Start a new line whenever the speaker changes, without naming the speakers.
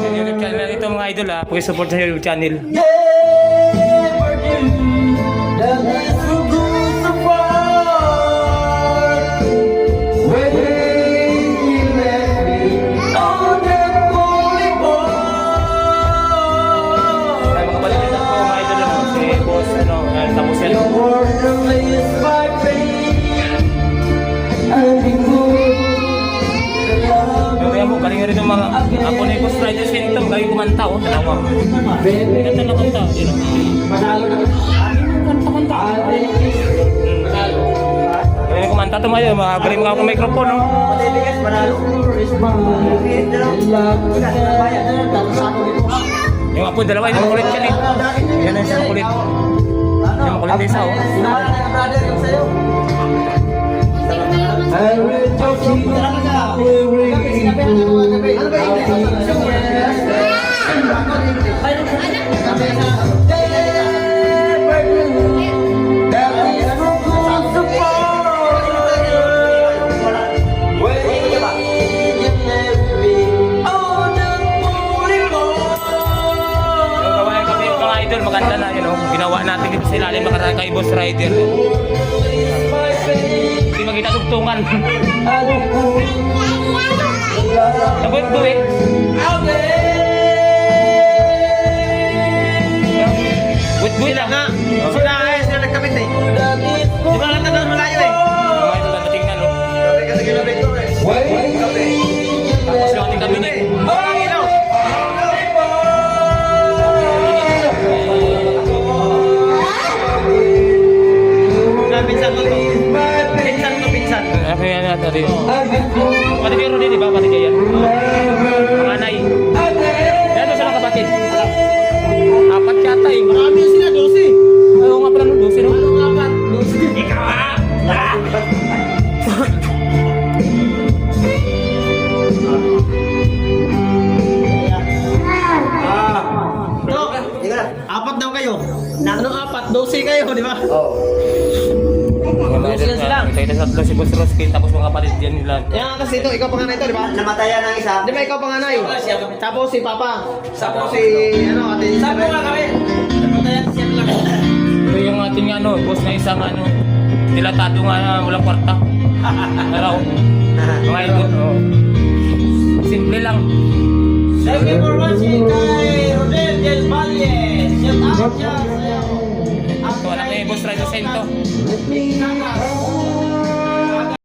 YouTube channel ito mga idol ha. Pag-support sa YouTube channel. Galing rin yung mga ako na yung Strider Symptom, galing kumanta o, tanawa. Kanta na kanta, yun o. Kanta. Galing kumanta ito mga yun, galing mga akong microphone o. Yung apo, dalawa, yung makulit yan eh. Yan ang isang makulit. Yung makulit na isa o. Maganda na, you know, ginawa natin dito sa ilalim makarating kay Boss Rider. Hindi magkita tugtungan. Nabuit-buit. Buit-buit lang nga. Sila nagkapit eh. Di ba lang tagal malayo eh? Mga ito dating na, no? Tapos yung ating kabinet. Kaya na tadi. Pati kayo rin, di ba? Pati kayo yan. Panganay. Yan sila kapatid. Apat yata eh. Marami sila, 12. Oo nga pala no, 12 no? Ano nga ba? 12. Ikaw ah! Apat daw kayo. Ano apat? 12 kayo, di ba? Oo. Kita sa tatlo si Boss Roskin tapos mga kapatid yan nila. Yan kasi ito, ikaw panganay ito, di ba? Namatayan ng isa. Di ba ikaw panganay? Tapos si Papa. Tapos si ano, ate. Sapo nga kami. Namatayan siya lang. Ito yung ating ano, boss na isang ano, dilatado nga walang kwarta. Araw. Mga ito. Simple lang. Thank you for watching kay Rodel Del Valle. Shout out siya. Ito anak ni Boss Rider Sento.